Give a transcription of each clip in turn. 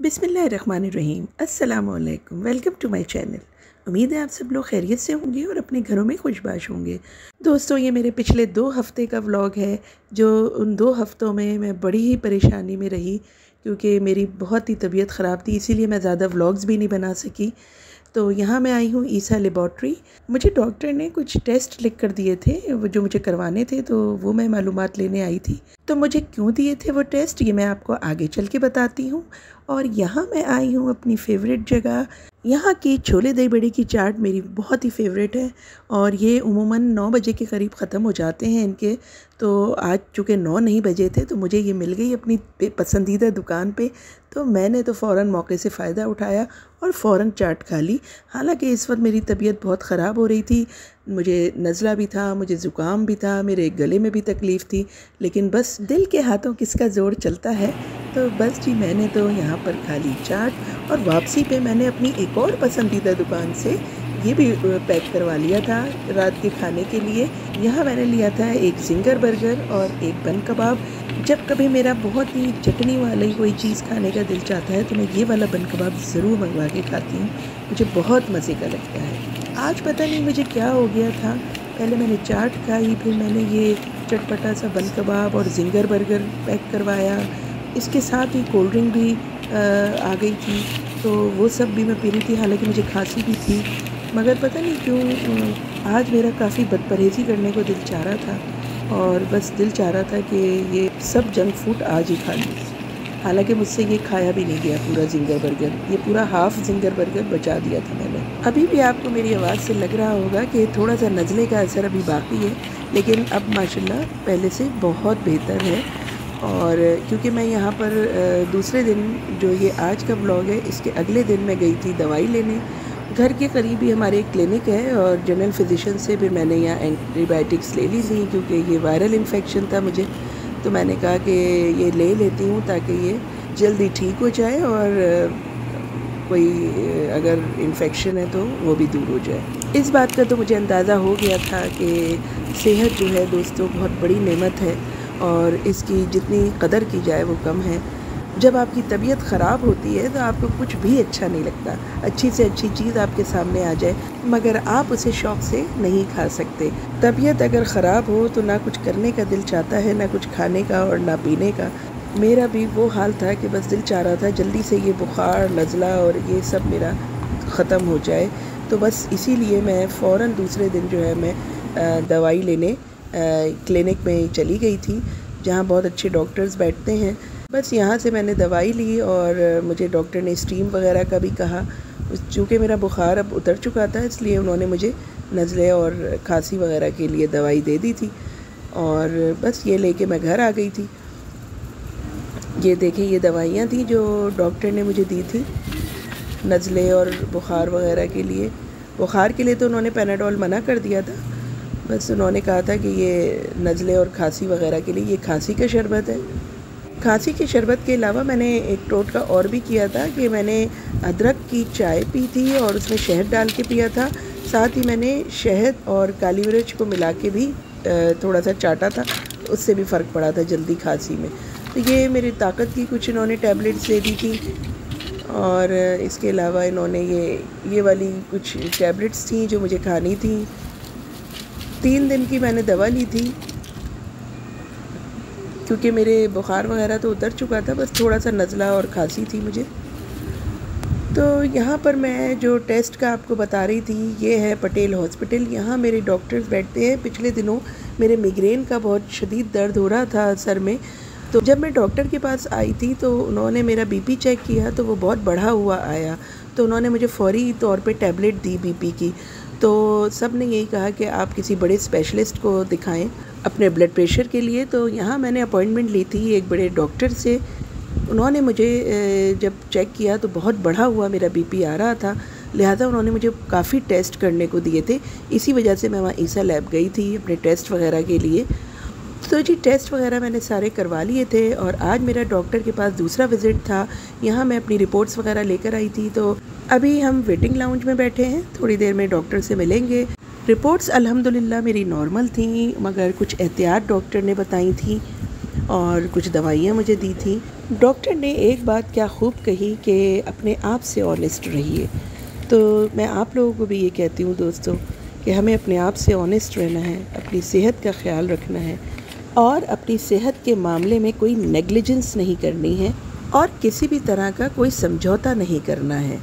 बिस्मिल्लाहिर्रहमानिर्रहीम। अस्सलामुअलैकुम। Welcome to my channel. उम्मीद है आप सब लोग खैरियत से होंगे और अपने घरों में खुशबाश होंगे। दोस्तों, ये मेरे पिछले 2 हफ़्ते का व्लॉग है, जो उन 2 हफ़्तों में मैं बड़ी ही परेशानी में रही, क्योंकि मेरी बहुत ही तबीयत ख़राब थी, इसीलिए मैं ज़्यादा व्लॉग्स भी नहीं बना सकी। तो यहाँ मैं आई हूँ ईसा लेबॉर्ट्री। मुझे डॉक्टर ने कुछ टेस्ट लिख कर दिए थे, वो जो मुझे करवाने थे, तो वो मैं मालूमात लेने आई थी। तो मुझे क्यों दिए थे वो टेस्ट, ये मैं आपको आगे चल के बताती हूँ। और यहाँ मैं आई हूँ अपनी फ़ेवरेट जगह। यहाँ की छोले दही बड़े की चाट मेरी बहुत ही फ़ेवरेट है और ये उमूमन 9 बजे के करीब ख़त्म हो जाते हैं इनके। तो आज चूँकि 9 नहीं बजे थे, तो मुझे ये मिल गई अपनी पसंदीदा दुकान पे। तो मैंने तो फ़ौरन मौके से फ़ायदा उठाया और फ़ौरन चाट खा ली। हालांकि इस वक्त मेरी तबीयत बहुत ख़राब हो रही थी, मुझे नज़ला भी था, मुझे ज़ुकाम भी था, मेरे गले में भी तकलीफ़ थी, लेकिन बस दिल के हाथों किसका ज़ोर चलता है। तो बस जी, मैंने तो यहाँ पर खा ली चाट और वापसी पे मैंने अपनी एक और पसंदीदा दुकान से ये भी पैक करवा लिया था रात के खाने के लिए। यहाँ मैंने लिया था एक ज़िंगर बर्गर और एक बन कबाब। जब कभी मेरा बहुत ही चटनी वाली कोई चीज़ खाने का दिल चाहता है, तो मैं ये वाला बन कबाब ज़रूर मंगवा के खाती हूँ, मुझे बहुत मज़े का लगता है। आज पता नहीं मुझे क्या हो गया था, पहले मैंने चाट खाई, फिर मैंने ये चटपटा सा बन कबाब और ज़िंगर बर्गर पैक करवाया। इसके साथ ही कोल्ड ड्रिंक भी आ गई थी, तो वो सब भी मैं पी रही थी। हालांकि मुझे खांसी भी थी, मगर पता नहीं क्यों आज मेरा काफ़ी बदपरहेज़ी करने को दिल चाह रहा था और बस दिल चाह रहा था कि ये सब जंक फूड आज ही खा लूँ। हालांकि मुझसे ये खाया भी नहीं गया पूरा ज़िंगर बर्गर, ये पूरा हाफ़ ज़िंगर बर्गर बचा दिया था मैंने। अभी भी आपको मेरी आवाज़ से लग रहा होगा कि थोड़ा सा नज़ले का असर अभी बाकी है, लेकिन अब माशाल्लाह पहले से बहुत बेहतर है। और क्योंकि मैं यहाँ पर दूसरे दिन, जो ये आज का व्लॉग है, इसके अगले दिन मैं गई थी दवाई लेने। घर के करीब ही हमारे एक क्लिनिक है और जनरल फिजिशियन से फिर मैंने यहाँ एंटीबायोटिक्स ले ली थी, क्योंकि ये वायरल इन्फेक्शन था मुझे। तो मैंने कहा कि ये ले लेती हूँ ताकि ये जल्दी ठीक हो जाए और कोई अगर इन्फेक्शन है तो वो भी दूर हो जाए। इस बात का तो मुझे अंदाज़ा हो गया था कि सेहत जो है दोस्तों बहुत बड़ी नेमत है और इसकी जितनी कदर की जाए वो कम है। जब आपकी तबीयत ख़राब होती है तो आपको कुछ भी अच्छा नहीं लगता। अच्छी से अच्छी चीज़ आपके सामने आ जाए, मगर आप उसे शौक़ से नहीं खा सकते। तबीयत अगर ख़राब हो तो ना कुछ करने का दिल चाहता है, ना कुछ खाने का और ना पीने का। मेरा भी वो हाल था कि बस दिल चाह रहा था जल्दी से ये बुखार, नज़ला और ये सब मेरा ख़त्म हो जाए। तो बस इसीलिए मैं फ़ौरन दूसरे दिन जो है मैं दवाई लेने क्लिनिक में चली गई थी, जहाँ बहुत अच्छे डॉक्टर्स बैठते हैं। बस यहाँ से मैंने दवाई ली और मुझे डॉक्टर ने स्टीम वगैरह का भी कहा। चूँकि मेरा बुखार अब उतर चुका था, इसलिए उन्होंने मुझे नज़ले और खांसी वगैरह के लिए दवाई दे दी थी और बस ये लेके मैं घर आ गई थी। ये देखें, ये दवाइयाँ थी जो डॉक्टर ने मुझे दी थी नज़ले और बुखार वगैरह के लिए। बुखार के लिए तो उन्होंने पैनाडोल मना कर दिया था, बस उन्होंने कहा था कि ये नज़ले और खांसी वगैरह के लिए ये खांसी का शरबत है। खांसी के शरबत के अलावा मैंने एक टोटका और भी किया था कि मैंने अदरक की चाय पी थी और उसमें शहद डाल के पिया था। साथ ही मैंने शहद और काली मिर्च को मिला के भी थोड़ा सा चाटा था, उससे भी फ़र्क पड़ा था जल्दी खांसी में। तो ये मेरी ताकत की कुछ इन्होंने टैबलेट्स दे दी थी और इसके अलावा इन्होंने ये वाली कुछ टैबलेट्स थी जो मुझे खानी थी। 3 दिन की मैंने दवा ली थी, क्योंकि मेरे बुखार वगैरह तो उतर चुका था, बस थोड़ा सा नज़ला और खांसी थी मुझे। तो यहाँ पर मैं जो टेस्ट का आपको बता रही थी, ये है पटेल हॉस्पिटल। यहाँ मेरे डॉक्टर्स बैठते हैं। पिछले दिनों मेरे मिग्रेन का बहुत शदीद दर्द हो रहा था सर में, तो जब मैं डॉक्टर के पास आई थी तो उन्होंने मेरा बीपी चेक किया तो वो बहुत बढ़ा हुआ आया। तो उन्होंने मुझे फ़ौरी तौर पे टैबलेट दी बीपी की। तो सब ने यही कहा कि आप किसी बड़े स्पेशलिस्ट को दिखाएं अपने ब्लड प्रेशर के लिए। तो यहाँ मैंने अपॉइंटमेंट ली थी एक बड़े डॉक्टर से। उन्होंने मुझे जब चेक किया तो बहुत बढ़ा हुआ मेरा बीपी आ रहा था, लिहाजा उन्होंने मुझे काफ़ी टेस्ट करने को दिए थे। इसी वजह से मैं वहाँ ईसा लैब गई थी अपने टेस्ट वगैरह के लिए। तो जी, टेस्ट वगैरह मैंने सारे करवा लिए थे और आज मेरा डॉक्टर के पास दूसरा विज़िट था। यहाँ मैं अपनी रिपोर्ट्स वगैरह लेकर आई थी। तो अभी हम वेटिंग लाउंज में बैठे हैं, थोड़ी देर में डॉक्टर से मिलेंगे। रिपोर्ट्स अल्हम्दुलिल्लाह मेरी नॉर्मल थी, मगर कुछ एहतियात डॉक्टर ने बताई थी और कुछ दवाइयाँ मुझे दी थी। डॉक्टर ने एक बात क्या खूब कही कि अपने आप से ऑनेस्ट रहिए। तो मैं आप लोगों को भी ये कहती हूँ दोस्तों कि हमें अपने आप से ऑनेस्ट रहना है, अपनी सेहत का ख्याल रखना है और अपनी सेहत के मामले में कोई नेग्लिजेंस नहीं करनी है और किसी भी तरह का कोई समझौता नहीं करना है।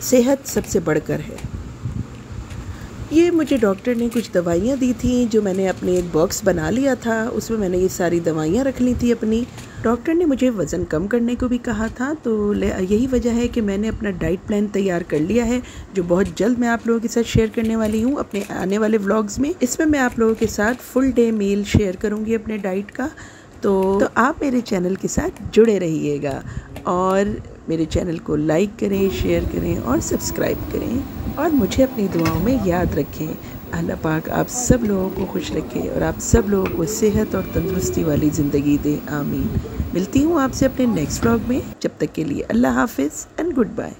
सेहत सबसे बढ़कर है। ये मुझे डॉक्टर ने कुछ दवाइयाँ दी थी जो मैंने अपने एक बॉक्स बना लिया था, उसमें मैंने ये सारी दवाइयाँ रख ली थी अपनी। डॉक्टर ने मुझे वज़न कम करने को भी कहा था, तो यही वजह है कि मैंने अपना डाइट प्लान तैयार कर लिया है जो बहुत जल्द मैं आप लोगों के साथ शेयर करने वाली हूँ अपने आने वाले व्लॉग्स में। इसमें मैं आप लोगों के साथ फुल डे मील शेयर करूँगी अपने डाइट का। तो आप मेरे चैनल के साथ जुड़े रहिएगा और मेरे चैनल को लाइक करें, शेयर करें और सब्सक्राइब करें और मुझे अपनी दुआओं में याद रखें। अल्लाह पाक आप सब लोगों को खुश रखे और आप सब लोगों को सेहत और तंदुरुस्ती वाली ज़िंदगी दे। आमीन। मिलती हूँ आपसे अपने नेक्स्ट व्लॉग में। जब तक के लिए अल्लाह हाफिज़ एंड गुड बाय।